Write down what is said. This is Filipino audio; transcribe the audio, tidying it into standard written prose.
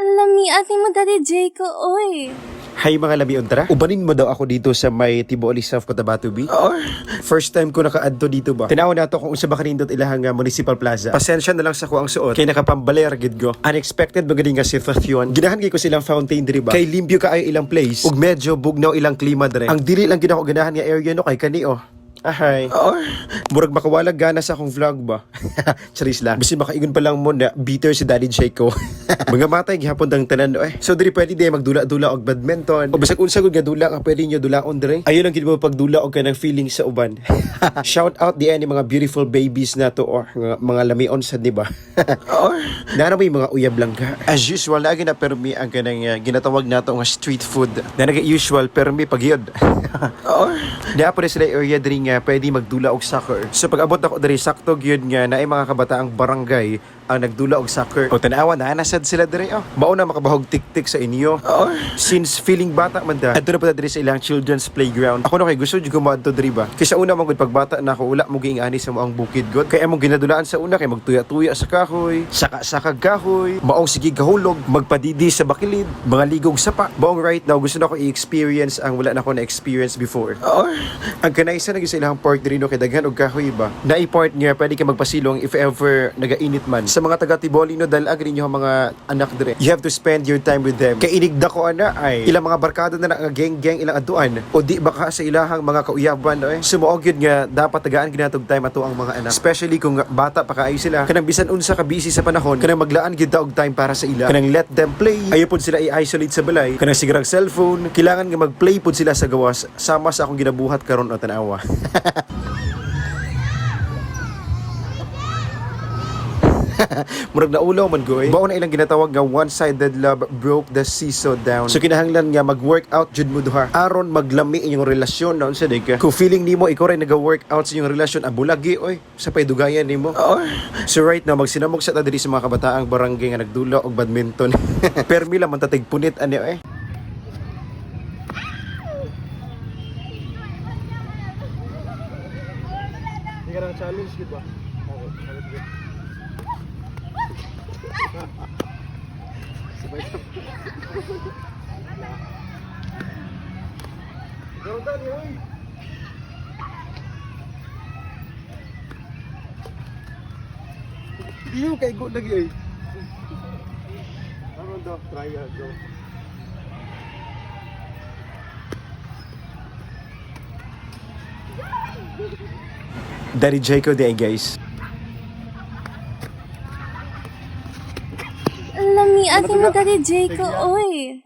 Lami ate mo dali Jayco, oy. Hay mga labion, tara. Ubanin mo daw ako dito sa may Tibooli South Cotabato Beach. First time ko naka-adto dito ba. Tinaw na to kung unsa ba kanindot ilahang municipal plaza. Pasensya na lang sa ko ang suot. Kay nakapambaler gid go. Unexpected magaling nga sitwasyon. Ginahan kay ko silang fountain diri ba. Kay limpyo kaayo ilang place. Ug medyo bugnaw ilang klima diri. Ang dili lang gid ako ganahan nga area no kay kani oh. Ahay. Murag makawalag gana sa akong vlog ba? Charis lang. Basi makaigon pa lang mo na bitter si Daddy Jayco. Mga matay gihapon dang tanan eh. So diri pwede di magdula-dula og badminton. O bisag unsa gud nga dula ka pwede nyo dulaon diri. Ayun ang gid mo pagdula og kanang feeling sa uban. Shout out di ani mga beautiful babies na to or mga lamion sa di ba? Nana may mga uyab lang ka. As usual lagi na permi ang kanang ginatawag nato nga street food. Na usual permi pagyod. Naa pa sila area diri nga pwede magdula og soccer. So pag abot ako diri sakto gyud nga naay mga kabataang barangay ang nagdula og soccer. O tanawa na nasad sila diri oh. Mao na makabahog tik-tik sa inyo. Since feeling bata man da, adto na pa diri sa ilang children's playground. Ako na kay gusto jud ko moadto diri ba. Kaysa una man gud pagbata na ako ula mo giingani sa moang bukid god. Kay among ginadulaan sa una kay magtuya-tuya sa kahoy, saka kahoy, maong sige gahulog, magpadidi sa bakilid, mga ligog sapa. Maong right now gusto na ko i-experience ang wala na ko na experience before. Ang kanaysa na sa ilang park diri no kay daghan og kahoy ba. Naay part nga pwede ka magpasilong if ever nagainit man. Sa mga taga Tibooli no dahil agri nyo mga anak dire. You have to spend your time with them. Kay inigda ko ana ay ilang mga barkada na nga geng-geng ilang aduan o di baka sa ilahang mga kauyaban no eh. Sumuog yun nga dapat tagaan ginatog time ato ang mga anak. Especially kung bata pa kaayo sila. Kanang bisan unsa ka busy sa panahon, kanang maglaan gyud og time para sa ila. Kanang let them play. Ayo pud sila i-isolate sa balay. Kanang sigarang cellphone, kailangan nga mag-play pud sila sa gawas sama sa akong ginabuhat karon o tanawa. Murag naulaw man goy. Mao na ilang ginatawag nga one-sided love broke the seesaw down. So kinahanglan nga mag-workout jud mo duha aron maglami inyong relasyon naon sa ka. Kung feeling nimo ikaw ray naga-workout sa inyong relasyon abulagi oy sa pay dugayan nimo. So right now magsinamog sa ta diri sa mga kabataang barangay nga nagdula og badminton. Permi lang man tatig punit ani eh. Di ka challenge gid ba? Iyo kay go lagi ay. Ano daw try go. Daddy Jayco day guys. Lami ate mo dali Jayco, oy.